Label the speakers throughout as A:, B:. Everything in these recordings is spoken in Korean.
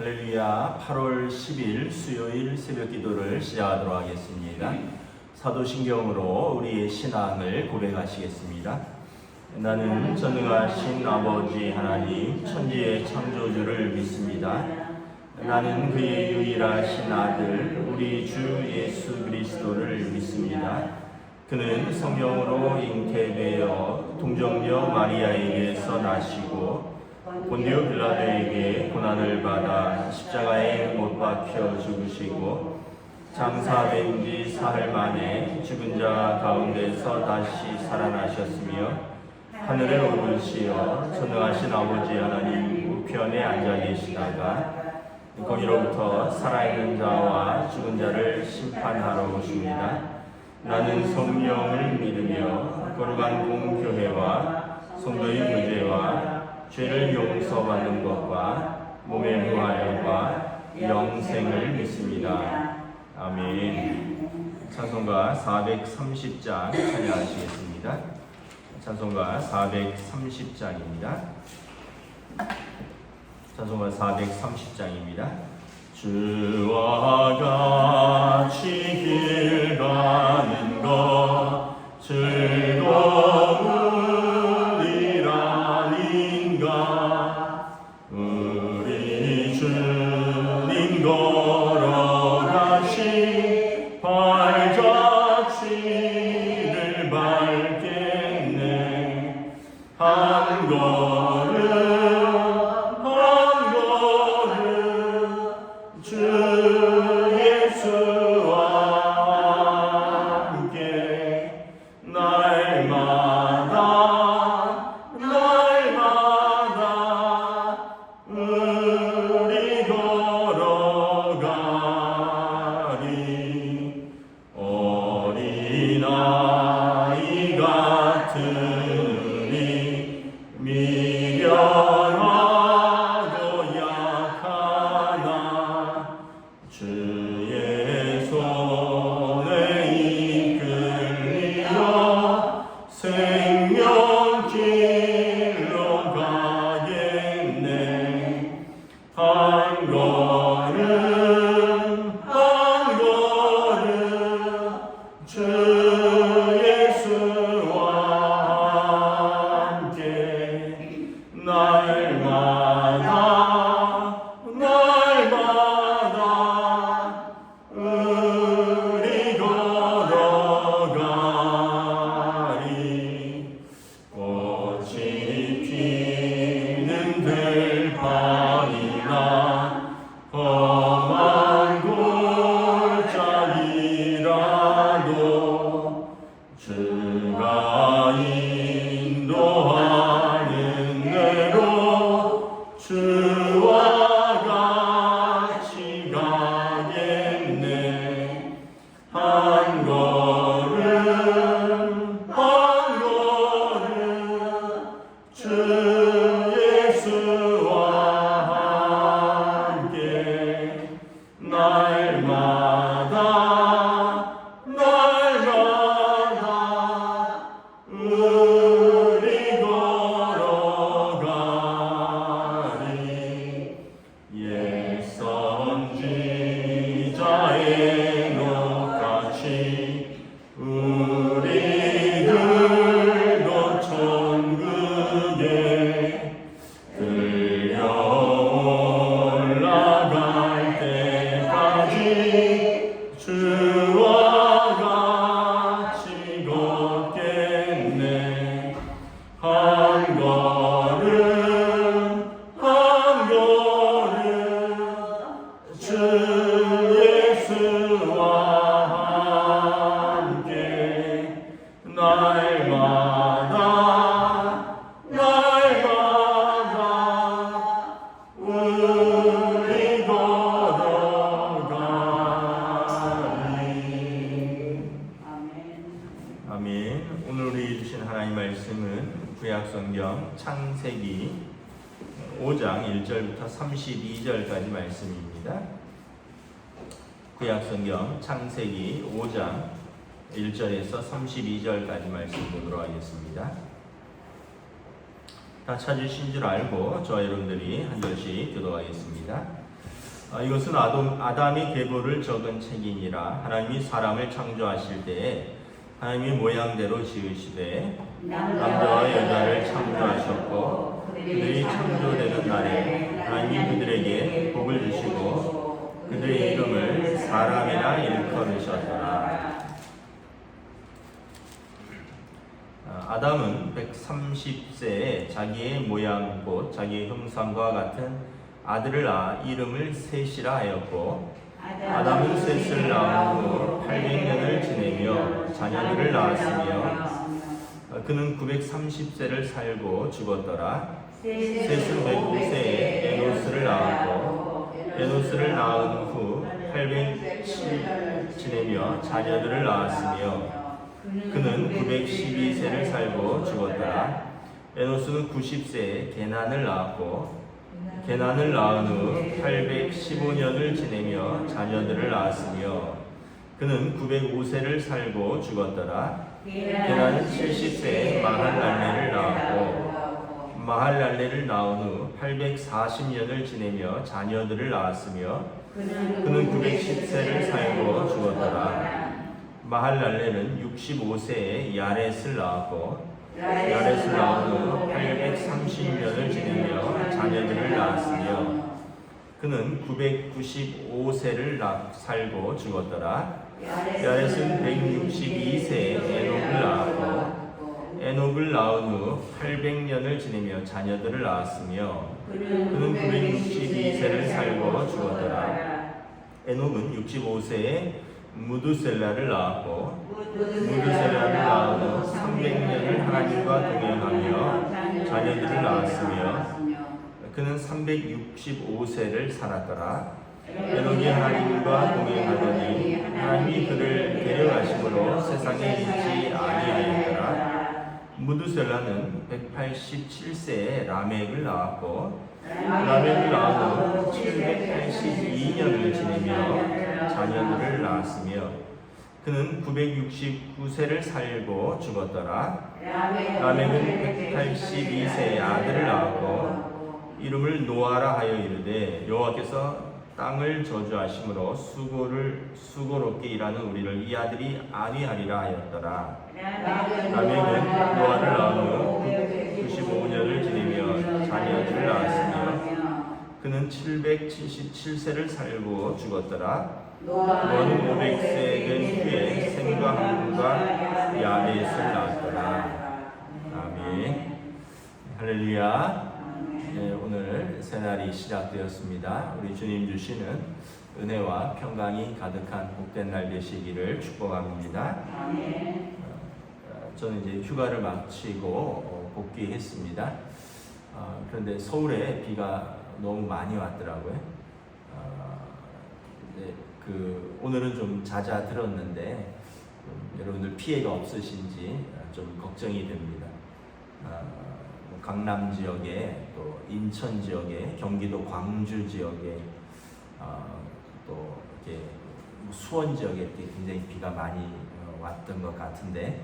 A: 할렐루야. 8월 10일 수요일 새벽 기도를 시작하도록 하겠습니다. 사도신경으로 우리의 신앙을 고백하시겠습니다. 나는 전능하신 아버지 하나님 천지의 창조주를 믿습니다. 나는 그의 유일하신 아들 우리 주 예수 그리스도를 믿습니다. 그는 성령으로 잉태되어 동정녀 마리아에게서 나시고 본디오 빌라도에게 고난을 받아 십자가에 못 박혀 죽으시고 장사된 지 사흘 만에 죽은 자 가운데서 다시 살아나셨으며 하늘에 오르시어 전능하신 아버지 하나님 우편에 앉아 계시다가 거기로부터 살아있는 자와 죽은 자를 심판하러 오십니다. 나는 성령을 믿으며 거룩한 공교회와 성도의 교제와 죄를 용서받는 것과 몸의 부활과 영생을 믿습니다. 아멘. 찬송가 430장 찬양하시겠습니다. 찬송가 430장입니다. 찬송가 430장입니다. 주와 같이 길 가는 것 즐거우리라니가 우리 주님 걸어가시 발자취를 밟겠네. 한 걸음 창세기 5장 1절부터 32절까지 말씀입니다. 구약성경 창세기 5장 1절에서 32절까지 말씀 보도록 하겠습니다. 다 찾으신 줄 알고 저와 여러분들이 한 절씩 기도하겠습니다. 이것은 아담의 계보를 적은 책이니라. 하나님이 사람을 창조하실 때에 하나님의 모양대로 지으시되 남자와 여자를 창조하셨고 그들이 창조되는 날에 하나님이 그들에게 복을 주시고 그들의 이름을 사람이라 일컬으셨더라. 아담은 130세에 자기의 모양 곧 자기의 형상과 같은 아들을 낳아 이름을 셋이라 하였고 아담은 셋을 낳은 후 800년을 지내며 자녀들을 낳았으며 그는 930세를 살고 죽었더라. 셋은 105세에 에노스를 낳았고 에노스를 낳은 후 807을 지내며 자녀들을 낳았으며 그는 912세를 살고 죽었더라. 에노스는 90세에 게난을 낳았고 게난을 낳은 후 815년을 지내며 자녀들을 낳았으며 그는 905세를 살고 죽었더라. 게난은 70세에 마할랄레를 낳았고 마할랄레를 낳은 후 840년을 지내며 자녀들을 낳았으며 그는 910세를 살고 죽었더라. 마할랄레는 65세에 야렛을 낳았고 야렛을 낳은 후 830년을 지내며 자녀들을 낳았으며 그는 995세를 살고 죽었더라. 야렛은 162세에 에녹을 낳았고 에녹을 낳은 후 800년을 지내며 자녀들을 낳았으며 그는 962세를 살고 죽었더라. 에녹은 65세에 무두셀라를 낳았고 무두셀라를 낳은 후 300년을 하나님과 동행하며 자녀들을 낳았으며 그는 365세를 살았더라. 에녹이 하나님과 동행하더니 하나님이 그를 데려가심으로 세상에 있지 아니하였더라. 무두셀라는 187세에 라멕을 낳았고 라멕을 낳은 후 782년을 지내며 자녀들을 낳았으며 그는 969세를 살고 죽었더라. 라멕은 182세에 아들을 낳았고 이름을 노아라 하여 이르되 여호와께서 땅을 저주하심으로 수고롭게 일하는 우리를 이 아들이 안위하리라 하였더라. 라멕은 노아를 낳은 후 95년을 지내며 자녀들을 낳았으며 그는 777세를 살고 죽었더라. 노아는 500세 된 후에 셈과 함과 야벳을 낳았더라. 아멘. 할렐루야. 네, 오늘 새날이 시작되었습니다. 우리 주님 주시는 은혜와 평강이 가득한 복된 날 되시기를 축복합니다. 저는 이제 휴가를 마치고 복귀했습니다. 그런데 서울에 비가 너무 많이 왔더라고요. 오늘은 좀 잦아들었는데 여러분들 피해가 없으신지 좀 걱정이 됩니다. 강남 지역에 또 인천 지역에 경기도 광주 지역에 또 이렇게 수원 지역에 이렇게 굉장히 비가 많이 왔던 것 같은데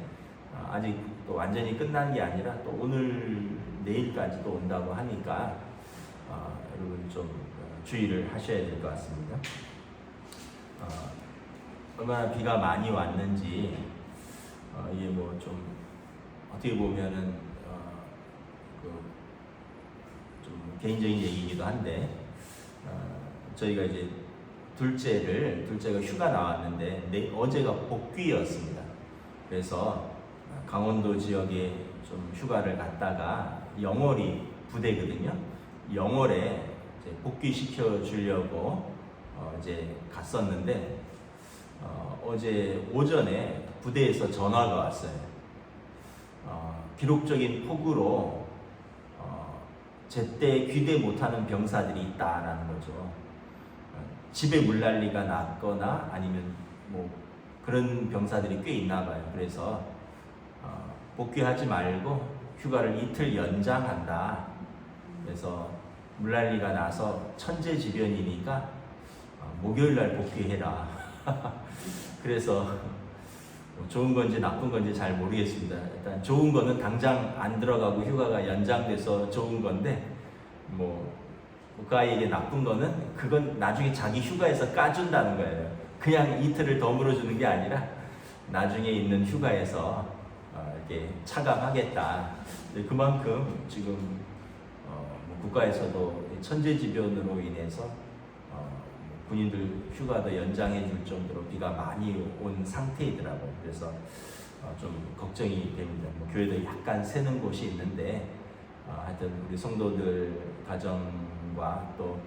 A: 아직 또 완전히 끝난 게 아니라 또 오늘 내일까지도 온다고 하니까 여러분 좀 주의를 하셔야 될 것 같습니다. 얼마나 비가 많이 왔는지 이게 뭐 좀 어떻게 보면은 좀 개인적인 얘기이기도 한데 저희가 이제 둘째가 휴가 나왔는데 어제가 복귀였습니다. 그래서 강원도 지역에 좀 휴가를 갔다가 영월이 부대거든요. 영월에 이제 복귀시켜 주려고 이제 갔었는데 어제 오전에 부대에서 전화가 왔어요. 기록적인 폭우로 제때 귀대 못하는 병사들이 있다라는 거죠. 집에 물난리가 났거나 아니면 뭐 그런 병사들이 꽤 있나 봐요. 그래서 복귀하지 말고 휴가를 이틀 연장한다. 그래서 물난리가 나서 천재지변이니까 목요일 날 복귀해라. 그래서 좋은 건지 나쁜 건지 잘 모르겠습니다. 일단 좋은 거는 당장 안 들어가고 휴가가 연장돼서 좋은 건데 뭐 그 아이에게 나쁜 거는 그건 나중에 자기 휴가에서 까준다는 거예요. 그냥 이틀을 더 물어주는 게 아니라 나중에 있는 휴가에서 이렇게 차감하겠다. 그만큼 지금 국가에서도 천재지변으로 인해서 군인들 휴가도 연장해 줄 정도로 비가 많이 온 상태이더라고요. 그래서 좀 걱정이 됩니다. 교회도 약간 새는 곳이 있는데 하여튼 우리 성도들 가정과 또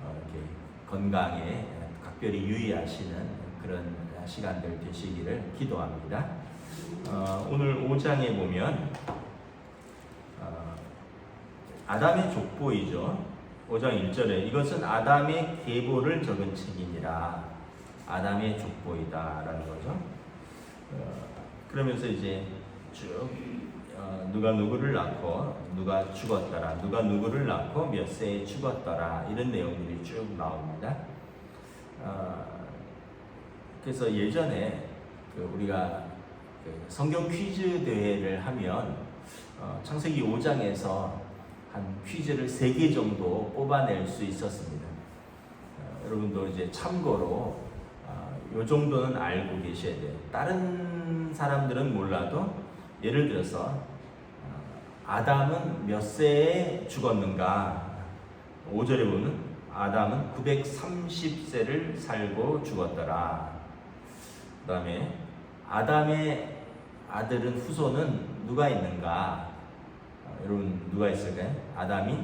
A: 이렇게 건강에 각별히 유의하시는 그런 시간들 되시기를 기도합니다. 오늘 5장에 보면 아담의 족보이죠. 5장 1절에 이것은 아담의 계보를 적은 책임이라 아담의 족보이다라는 거죠. 그러면서 이제 쭉 누가 누구를 낳고 누가 죽었더라, 누가 누구를 낳고 몇 세에 죽었더라 이런 내용들이 쭉 나옵니다. 그래서 예전에 우리가 성경 퀴즈 대회를 하면 창세기 5장에서 한 퀴즈를 3개 정도 뽑아낼 수 있었습니다. 여러분도 이제 참고로 요 정도는 알고 계셔야 돼요. 다른 사람들은 몰라도 예를 들어서 아담은 몇 세에 죽었는가? 5절에 보면 아담은 930세를 살고 죽었더라. 그 다음에 아담의 아들은 후손은 누가 있는가? 여러분 누가 있을까요? 아담이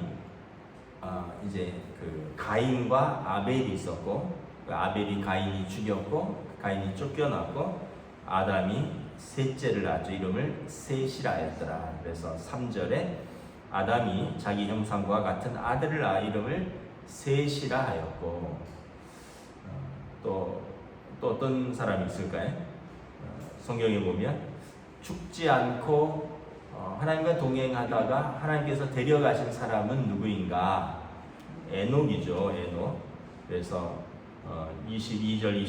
A: 이제 그 가인과 아벨이 있었고 그 아벨이 가인이 죽였고 가인이 쫓겨났고 아담이 셋째를 낳았죠. 이름을 셋이라 했더라. 그래서 3절에 아담이 자기 형상과 같은 아들을 낳아 이름을 셋이라 하였고 또 어떤 사람이 있을까요? 성경에 보면 죽지 않고 하나님과 동행하다가 하나님께서 데려가신 사람은 누구인가? 에녹이죠. 에녹. 그래서 22절,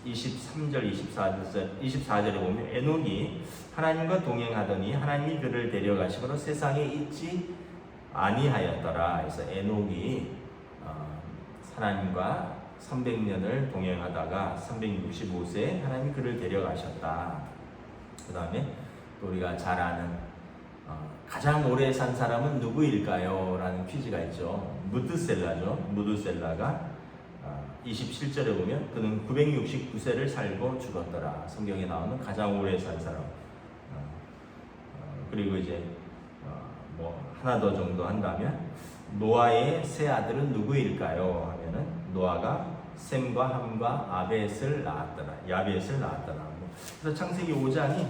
A: 23절, 24절에 보면 에녹이 하나님과 동행하더니 하나님이 그를 데려가심으로 세상에 있지 아니하였더라. 그래서 에녹이 하나님과 300년을 동행하다가 365세에 하나님이 그를 데려가셨다. 그 다음에 또 우리가 잘 아는 가장 오래 산 사람은 누구일까요? 라는 퀴즈가 있죠. 무드셀라죠. 무드셀라가 27절에 보면 그는 969세를 살고 죽었더라. 성경에 나오는 가장 오래 산 사람. 그리고 이제 뭐 하나 더 정도 한다면 노아의 세 아들은 누구일까요? 하면은 노아가 셈과 함과 아벳을 낳았더라. 야벳을 낳았더라. 그래서 창세기 5장이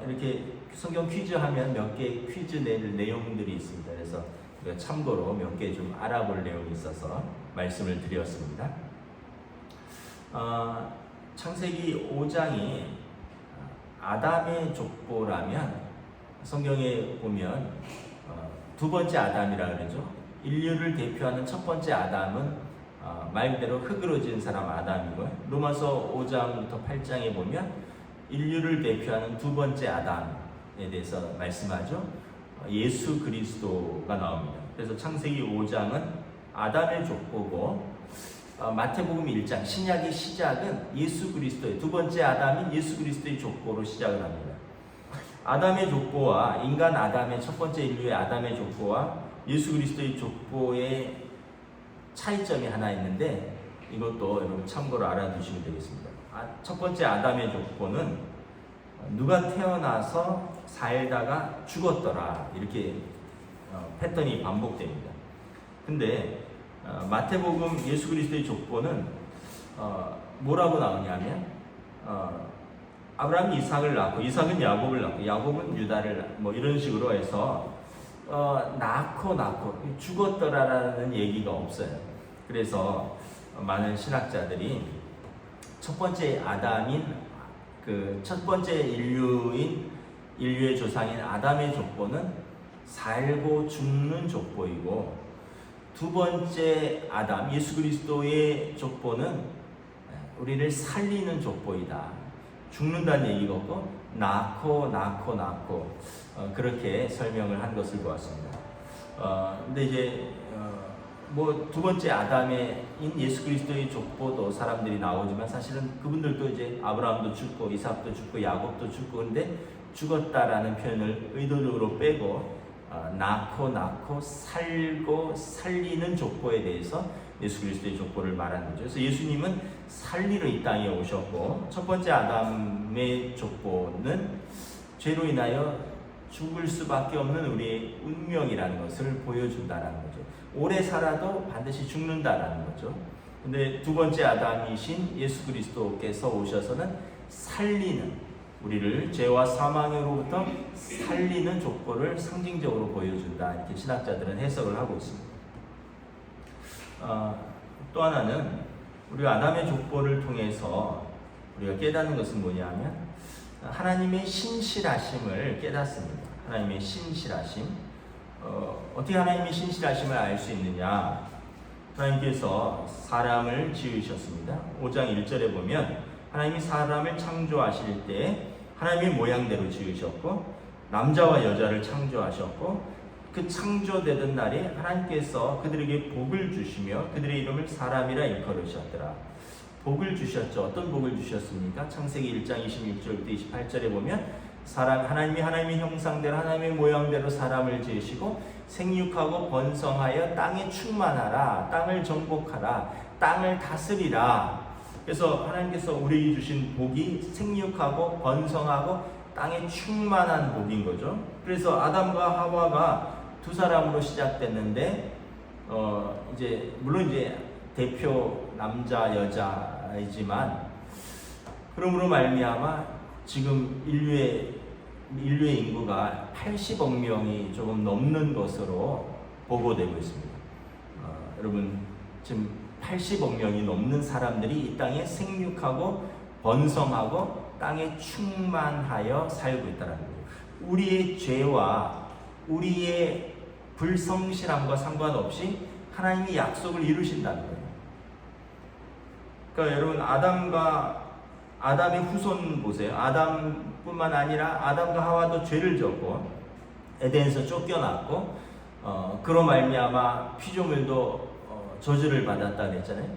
A: 이렇게 성경 퀴즈 하면 몇 개 퀴즈 낼 내용들이 있습니다. 그래서 우리가 참고로 몇 개 좀 알아볼 내용이 있어서 말씀을 드렸습니다. 창세기 5장이 아담의 족보라면 성경에 보면 두 번째 아담이라 그러죠. 인류를 대표하는 첫 번째 아담은 말 그대로 흙으로 지은 사람 아담이고요. 로마서 5장부터 8장에 보면 인류를 대표하는 두 번째 아담에 대해서 말씀하죠. 예수 그리스도가 나옵니다. 그래서 창세기 5장은 아담의 족보고 마태복음 1장 신약의 시작은 예수 그리스도의 두 번째 아담인 예수 그리스도의 족보로 시작을 합니다. 아담의 족보와 인간 아담의 첫 번째 인류의 아담의 족보와 예수 그리스도의 족보의 차이점이 하나 있는데 이것도 여러분 참고로 알아두시면 되겠습니다. 첫 번째 아담의 족보는 누가 태어나서 살다가 죽었더라 이렇게 패턴이 반복됩니다. 근데 마태복음 예수 그리스도의 족보는 뭐라고 나오냐면 아브라함이 이삭을 낳고 이삭은 야곱을 낳고 야곱은 유다를 뭐 이런 식으로 해서 낳고 죽었더라라는 얘기가 없어요. 그래서 많은 신학자들이 첫 번째 아담인 그 첫 번째 인류의 조상인 아담의 족보는 살고 죽는 족보이고 두 번째 아담 예수 그리스도의 족보는 우리를 살리는 족보이다. 죽는다는 얘기가 없고 낳고 그렇게 설명을 한 것을 보았습니다. 근데 이제 뭐 두 번째 아담인 예수 그리스도의 족보도 사람들이 나오지만 사실은 그분들도 이제 아브라함도 죽고 이삭도 죽고 야곱도 죽고 근데 죽었다라는 표현을 의도적으로 빼고 낳고 살고 살리는 족보에 대해서 예수 그리스도의 족보를 말하는 거죠. 그래서 예수님은 살리러 이 땅에 오셨고 첫 번째 아담의 족보는 죄로 인하여 죽을 수밖에 없는 우리의 운명이라는 것을 보여준다라는 거죠. 오래 살아도 반드시 죽는다라는 거죠. 근데 두 번째 아담이신 예수 그리스도께서 오셔서는 살리는, 우리를 죄와 사망으로부터 살리는 족보를 상징적으로 보여준다, 이렇게 신학자들은 해석을 하고 있습니다. 또 하나는 우리가 아담의 족보를 통해서 우리가 깨닫는 것은 뭐냐면 하나님의 신실하심을 깨닫습니다. 하나님의 신실하심. 어떻게 하나님의 신실하심을 알 수 있느냐? 하나님께서 사람을 지으셨습니다. 5장 1절에 보면 하나님이 사람을 창조하실 때 하나님의 모양대로 지으셨고 남자와 여자를 창조하셨고 그 창조되던 날에 하나님께서 그들에게 복을 주시며 그들의 이름을 사람이라 일컬으셨더라. 복을 주셨죠. 어떤 복을 주셨습니까? 창세기 1장 26절부터 28절에 보면 하나님의 형상대로 하나님의 모양대로 사람을 지으시고 생육하고 번성하여 땅에 충만하라, 땅을 정복하라, 땅을 다스리라. 그래서 하나님께서 우리에게 주신 복이 생육하고 번성하고 땅에 충만한 복인 거죠. 그래서 아담과 하와가 두 사람으로 시작됐는데 물론 대표 남자 여자이지만 그러므로 말미암아 지금 인류의 인구가 80억 명이 조금 넘는 것으로 보고되고 있습니다. 여러분 지금 80억 명이 넘는 사람들이 이 땅에 생육하고 번성하고 땅에 충만하여 살고 있다는 거예요. 우리의 죄와 우리의 불성실함과 상관없이 하나님이 약속을 이루신다는 거예요. 그러니까 여러분 아담의 후손 보세요. 아담뿐만 아니라 아담과 하와도 죄를 졌고 에덴에서 쫓겨났고 그로 말미암아 피조물도 저주를 받았다 그랬잖아요.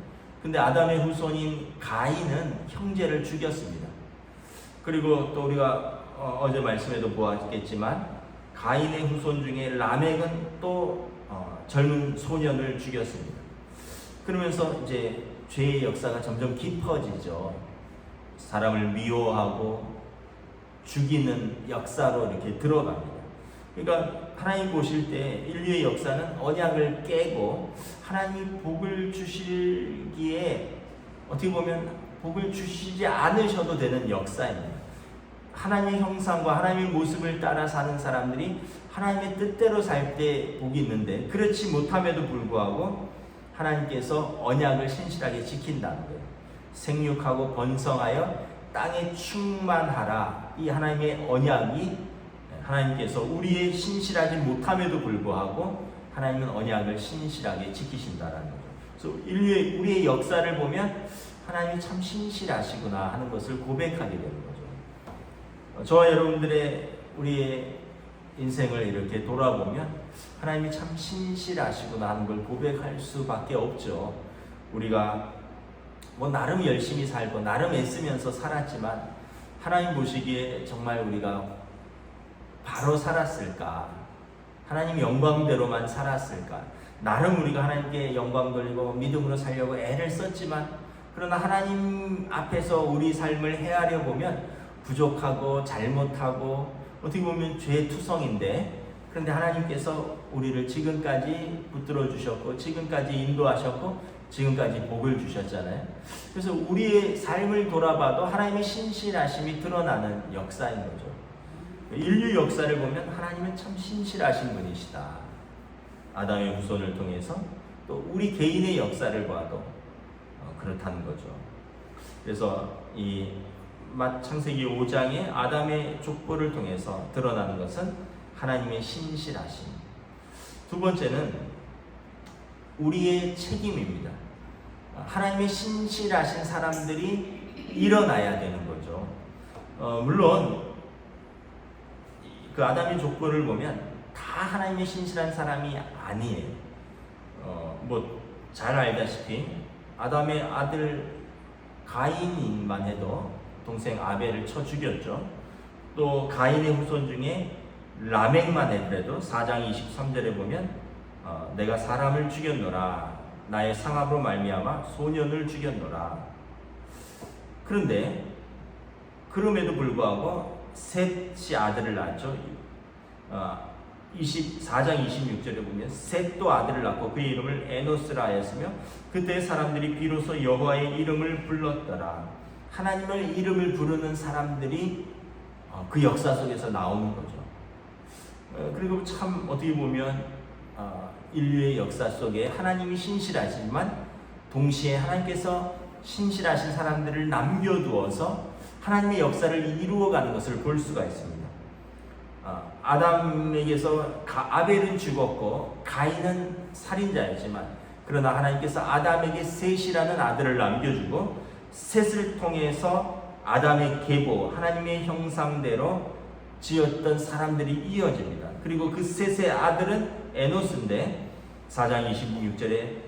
A: 근데 아담의 후손인 가인은 형제를 죽였습니다. 그리고 또 우리가 어제 말씀에도 보았겠지만 가인의 후손 중에 라멕은 또 젊은 소년을 죽였습니다. 그러면서 이제 죄의 역사가 점점 깊어지죠. 사람을 미워하고 죽이는 역사로 이렇게 들어갑니다. 그러니까 하나님 보실 때 인류의 역사는 언약을 깨고 하나님이 복을 주시기에 어떻게 보면 복을 주시지 않으셔도 되는 역사입니다. 하나님의 형상과 하나님의 모습을 따라 사는 사람들이 하나님의 뜻대로 살 때 복이 있는데 그렇지 못함에도 불구하고 하나님께서 언약을 신실하게 지킨다는 거예요. 생육하고 번성하여 땅에 충만하라. 이 하나님의 언약이 하나님께서 우리의 신실하지 못함에도 불구하고 하나님은 언약을 신실하게 지키신다라는 거죠. 그래서 우리의 역사를 보면 하나님이 참 신실하시구나 하는 것을 고백하게 되는 거죠. 저와 여러분들의 우리의 인생을 이렇게 돌아보면 하나님이 참 신실하시구나 하는 걸 고백할 수밖에 없죠. 우리가 나름 열심히 살고 나름 애쓰면서 살았지만 하나님 보시기에 정말 우리가 바로 살았을까? 하나님 영광대로만 살았을까? 나름 우리가 하나님께 영광 돌리고 믿음으로 살려고 애를 썼지만 그러나 하나님 앞에서 우리 삶을 헤아려 보면 부족하고 잘못하고 어떻게 보면 죄투성인데 그런데 하나님께서 우리를 지금까지 붙들어 주셨고 지금까지 인도하셨고 지금까지 복을 주셨잖아요. 그래서 우리의 삶을 돌아봐도 하나님의 신실하심이 드러나는 역사인 거죠. 인류 역사를 보면 하나님은 참 신실하신 분이시다. 아담의 후손을 통해서 또 우리 개인의 역사를 봐도 그렇다는 거죠. 그래서 이 창세기 5장의 아담의 족보를 통해서 드러나는 것은 하나님의 신실하심. 두 번째는 우리의 책임입니다. 하나님의 신실하신 사람들이 일어나야 되는 거죠. 물론 그 아담의 족보를 보면 다 하나님의 신실한 사람이 아니에요. 뭐 잘 알다시피 아담의 아들 가인만 해도 동생 아벨을 쳐 죽였죠. 또 가인의 후손 중에 라멕만 해도 4장 23절에 보면 내가 사람을 죽였노라, 나의 상함으로 말미암아 소년을 죽였노라. 그런데 그럼에도 불구하고 셋이 아들을 낳았죠. 4장 26절에 보면 셋도 아들을 낳고 그의 이름을 에노스라 하였으며 그때 사람들이 비로소 여호와의 이름을 불렀더라. 하나님의 이름을 부르는 사람들이 그 역사 속에서 나오는 거죠. 그리고 참 어떻게 보면 인류의 역사 속에 하나님이 신실하시지만 동시에 하나님께서 신실하신 사람들을 남겨두어서 하나님의 역사를 이루어가는 것을 볼 수가 있습니다. 아담에게서 아벨은 죽었고 가인은 살인자였지만 그러나 하나님께서 아담에게 셋이라는 아들을 남겨주고 셋을 통해서 아담의 계보, 하나님의 형상대로 지었던 사람들이 이어집니다. 그리고 그 셋의 아들은 에노스인데 4장 26절에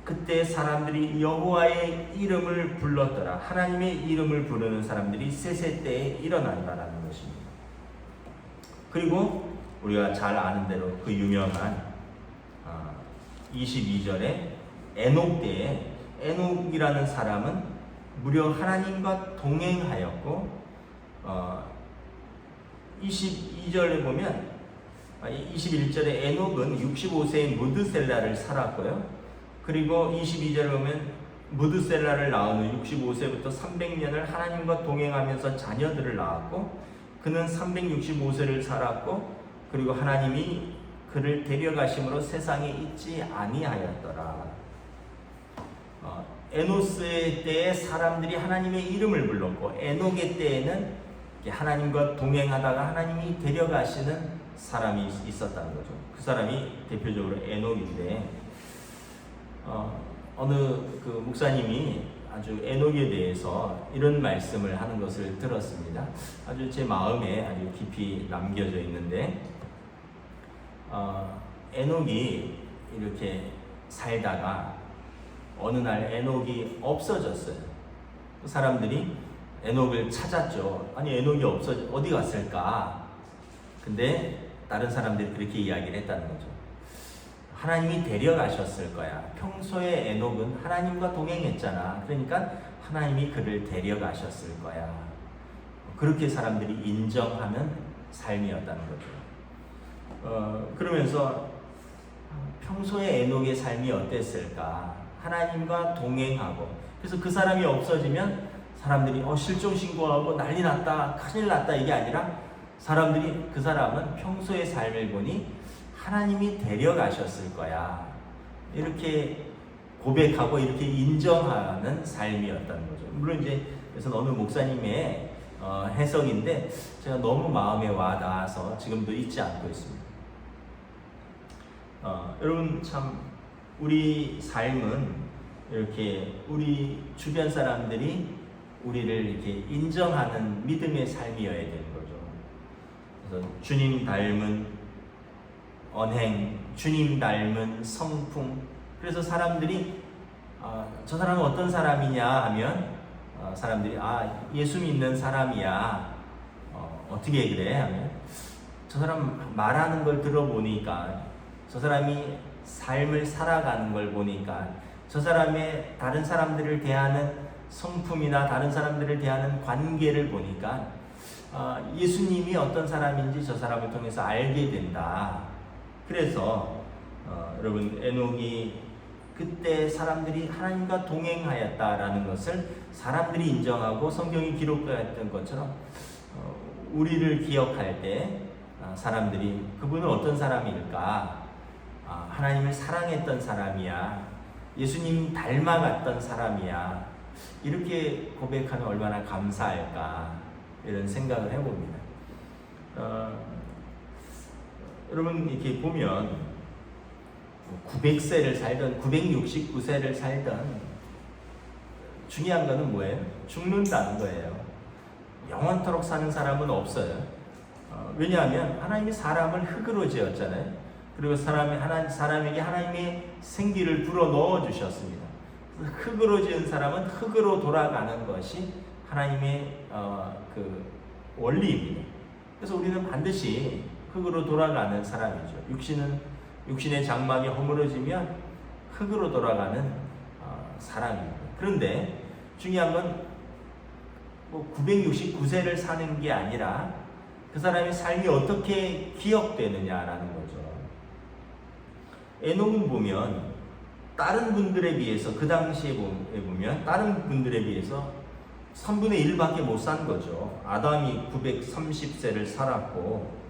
A: 그때 사람들이 여호와의 이름을 불렀더라. 하나님의 이름을 부르는 사람들이 셋의 때에 일어난다라는 것입니다. 그리고 우리가 잘 아는 대로 그 유명한 22절에 에녹 때에 에녹이라는 사람은 무려 하나님과 동행하였고 22절에 보면 21절에 에녹은 65세의 무드셀라를 살았고요. 그리고 22절에 보면 무드셀라를 낳은 후 65세부터 300년을 하나님과 동행하면서 자녀들을 낳았고 그는 365세를 살았고 그리고 하나님이 그를 데려가심으로 세상에 있지 아니하였더라. 에노스의 때에 사람들이 하나님의 이름을 불렀고 에녹의 때에는 하나님과 동행하다가 하나님이 데려가시는 사람이 있었다는 거죠. 그 사람이 대표적으로 에녹인데 어느 그 목사님이 아주 에녹에 대해서 이런 말씀을 하는 것을 들었습니다. 아주 제 마음에 아주 깊이 남겨져 있는데 에녹이 이렇게 살다가 어느 날 에녹이 없어졌어요. 사람들이 에녹을 찾았죠. 아니 에녹이 어디 갔을까? 근데 다른 사람들이 그렇게 이야기를 했다는 거죠. 하나님이 데려가셨을 거야. 평소에 에녹은 하나님과 동행했잖아. 그러니까 하나님이 그를 데려가셨을 거야. 그렇게 사람들이 인정하는 삶이었다는 거죠. 그러면서 평소에 에녹의 삶이 어땠을까? 하나님과 동행하고 그래서 그 사람이 없어지면 사람들이 실종 신고하고 난리 났다, 큰일 났다 이게 아니라 사람들이 그 사람은 평소의 삶을 보니 하나님이 데려가셨을 거야. 이렇게 고백하고 이렇게 인정하는 삶이었다는 거죠. 물론 이제 그래서 어느 목사님의 해석인데 제가 너무 마음에 와닿아서 지금도 잊지 않고 있습니다. 여러분 참 우리 삶은 이렇게 우리 주변 사람들이 우리를 이렇게 인정하는 믿음의 삶이어야 되는 거죠. 그래서 주님 닮은 언행, 주님 닮은 성품. 그래서 사람들이 저 사람은 어떤 사람이냐 하면 사람들이 예수 믿는 사람이야. 어떻게 그래? 하면 저 사람 말하는 걸 들어보니까 저 사람이 삶을 살아가는 걸 보니까 저 사람의 다른 사람들을 대하는 성품이나 다른 사람들을 대하는 관계를 보니까 예수님이 어떤 사람인지 저 사람을 통해서 알게 된다. 그래서 여러분 에녹이 그때 사람들이 하나님과 동행하였다라는 것을 사람들이 인정하고 성경이 기록되었던 것처럼 우리를 기억할 때 사람들이 그분은 어떤 사람일까? 하나님을 사랑했던 사람이야. 예수님 닮아갔던 사람이야. 이렇게 고백하면 얼마나 감사할까 이런 생각을 해봅니다. 여러분 이렇게 보면 900세를 살던 969세를 살던 중요한 거는 뭐예요? 죽는다는 거예요. 영원토록 사는 사람은 없어요. 왜냐하면 하나님이 사람을 흙으로 지었잖아요. 그리고 사람에게 하나님의 생기를 불어 넣어 주셨습니다. 흙으로 지은 사람은 흙으로 돌아가는 것이 하나님의 그 원리입니다. 그래서 우리는 반드시 흙으로 돌아가는 사람이죠. 육신의 장막이 허물어지면 흙으로 돌아가는 사람입니다. 그런데 중요한 건 969세를 사는 게 아니라 그 사람의 삶이 어떻게 기억되느냐라는 거죠. 에녹은 보면 다른 분들에 비해서 그 당시에 보면 다른 분들에 비해서 3분의 1밖에 못 산 거죠. 아담이 930세를 살았고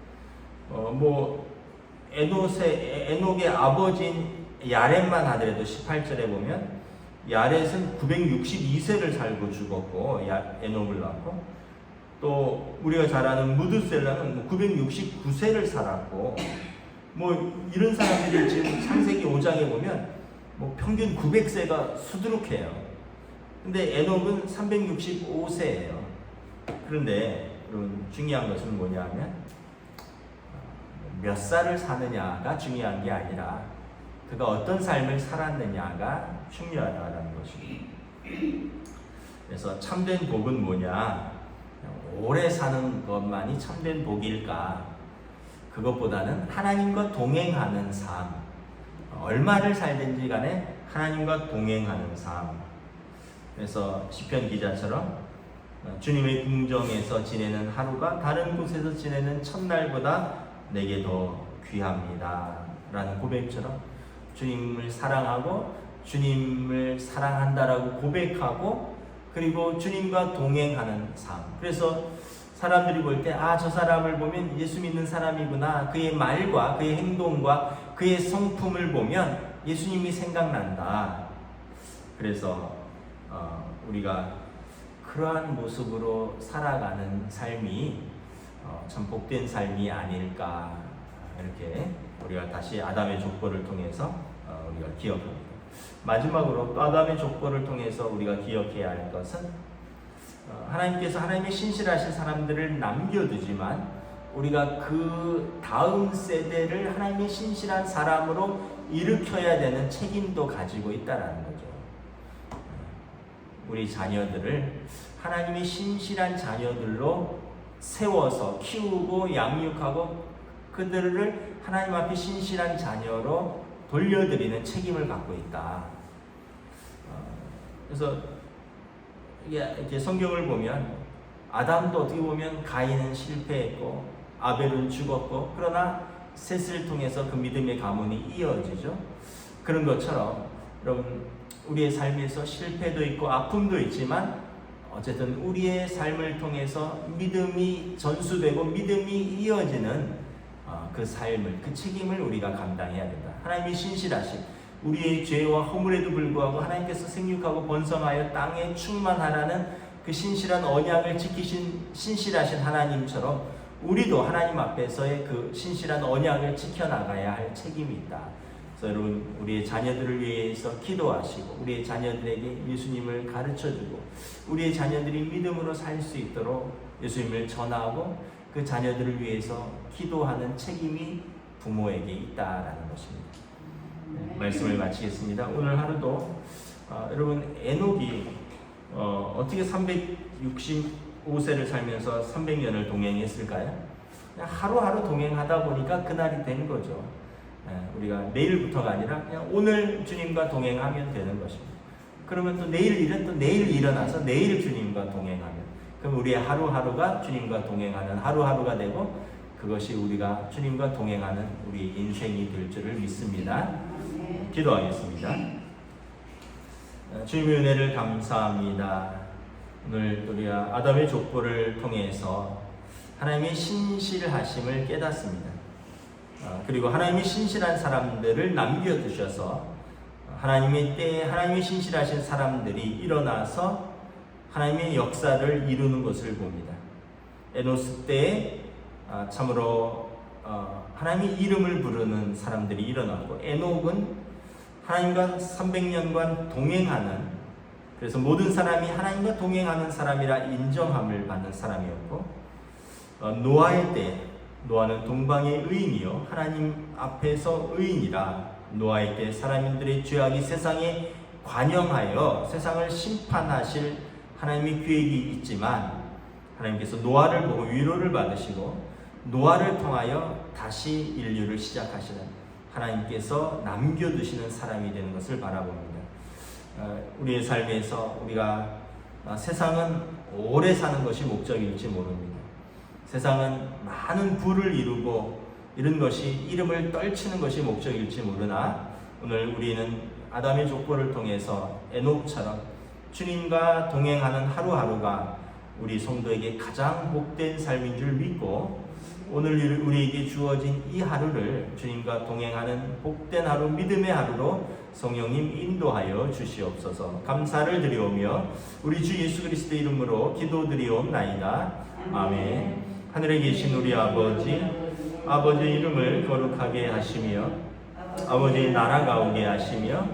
A: 에녹의 아버지인 야렛만 하더라도 18절에 보면 야렛은 962세를 살고 죽었고 에녹을 낳고, 또 우리가 잘 아는 무드셀라는 969세를 살았고, 이런 사람들이 지금 창세기 5장에 보면 평균 900세가 수두룩해요. 근데 에녹은 365세예요. 그런데 여러분, 중요한 것은 뭐냐면 몇 살을 사느냐가 중요한 게 아니라 그가 어떤 삶을 살았느냐가 중요하다는 것입니다. 그래서 참된 복은 뭐냐? 오래 사는 것만이 참된 복일까? 그것보다는 하나님과 동행하는 삶, 얼마를 살든지 간에 하나님과 동행하는 삶. 그래서 시편 기자처럼 주님의 궁정에서 지내는 하루가 다른 곳에서 지내는 첫날보다 내게 더 귀합니다 라는 고백처럼 주님을 사랑하고 주님을 사랑한다라고 고백하고, 그리고 주님과 동행하는 삶. 그래서 사람들이 볼 때 저 사람을 보면 예수 믿는 사람이구나, 그의 말과 그의 행동과 그의 성품을 보면 예수님이 생각난다. 그래서 우리가 그러한 모습으로 살아가는 삶이 참 복된 삶이 아닐까, 이렇게 우리가 다시 아담의 족보를 통해서 우리가 기억합니다. 마지막으로 또 아담의 족보를 통해서 우리가 기억해야 할 것은 하나님께서 하나님의 신실하신 사람들을 남겨두지만 우리가 그 다음 세대를 하나님의 신실한 사람으로 일으켜야 되는 책임도 가지고 있다는 거죠. 우리 자녀들을 하나님의 신실한 자녀들로 세워서 키우고 양육하고 그들을 하나님 앞에 신실한 자녀로 돌려드리는 책임을 갖고 있다. 그래서 이게 성경을 보면 아담도 어떻게 보면 가인은 실패했고 아벨은 죽었고, 그러나 셋을 통해서 그 믿음의 가문이 이어지죠. 그런 것처럼 여러분, 우리의 삶에서 실패도 있고 아픔도 있지만 어쨌든 우리의 삶을 통해서 믿음이 전수되고 믿음이 이어지는 그 삶을, 그 책임을 우리가 감당해야 된다. 하나님이 신실하신, 우리의 죄와 허물에도 불구하고 하나님께서 생육하고 번성하여 땅에 충만하라는 그 신실한 언약을 지키신 신실하신 하나님처럼 우리도 하나님 앞에서의 그 신실한 언약을 지켜나가야 할 책임이 있다. 그래서 여러분, 우리의 자녀들을 위해서 기도하시고 우리의 자녀들에게 예수님을 가르쳐주고 우리의 자녀들이 믿음으로 살 수 있도록 예수님을 전하고 그 자녀들을 위해서 기도하는 책임이 부모에게 있다라는 것입니다. 말씀을 마치겠습니다. 오늘 하루도 여러분, 에녹이 어떻게 365세를 살면서 300년을 동행했을까요? 그냥 하루하루 동행하다 보니까 그날이 된 거죠. 우리가 내일부터가 아니라 그냥 오늘 주님과 동행하면 되는 것입니다. 그러면 또 내일 일은 또 내일 일어나서 내일 주님과 동행하면, 그럼 우리의 하루하루가 주님과 동행하는 하루하루가 되고, 그것이 우리가 주님과 동행하는 우리 인생이 될 줄을 믿습니다. 기도하겠습니다. 주님의 은혜를 감사합니다. 오늘 우리가 아담의 족보를 통해서 하나님의 신실하심을 깨닫습니다. 그리고 하나님의 신실한 사람들을 남겨두셔서 하나님의 때에 하나님의 신실하신 사람들이 일어나서 하나님의 역사를 이루는 것을 봅니다. 에노스 때에 참으로 하나님의 이름을 부르는 사람들이 일어났고, 에녹은 하나님과 300년간 동행하는, 그래서 모든 사람이 하나님과 동행하는 사람이라 인정함을 받는 사람이었고, 노아의 때 노아는 동방의 의인이요 하나님 앞에서 의인이라. 노아에게 사람들의 죄악이 세상에 관영하여 세상을 심판하실 하나님의 계획이 있지만 하나님께서 노아를 보고 위로를 받으시고 노아를 통하여 다시 인류를 시작하시는 하나님께서 남겨두시는 사람이 되는 것을 바라봅니다. 우리의 삶에서 우리가 세상은 오래 사는 것이 목적일지 모릅니다. 세상은 많은 부를 이루고 이런 것이 이름을 떨치는 것이 목적일지 모르나 오늘 우리는 아담의 족보를 통해서 에녹처럼 주님과 동행하는 하루하루가 우리 성도에게 가장 복된 삶인 줄 믿고 오늘 우리에게 주어진 이 하루를 주님과 동행하는 복된 하루, 믿음의 하루로 성령님 인도하여 주시옵소서. 감사를 드리오며 우리 주 예수 그리스도의 이름으로 기도드리옵나이다. 아멘. 하늘에 계신 우리 아버지, 아버지의 이름을 거룩하게 하시며 아버지의 나라가 오게 하시며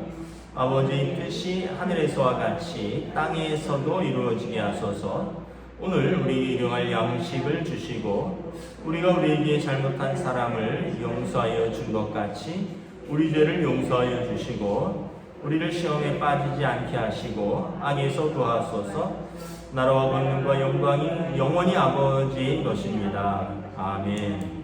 A: 아버지의 뜻이 하늘에서와 같이 땅에서도 이루어지게 하소서. 오늘 우리 일용할 양식을 주시고 우리가 우리에게 잘못한 사람을 용서하여 준 것 같이 우리 죄를 용서하여 주시고 우리를 시험에 빠지지 않게 하시고 악에서 도와소서. 나라와 권능과 영광이 영원히 아버지의 것입니다. 아멘.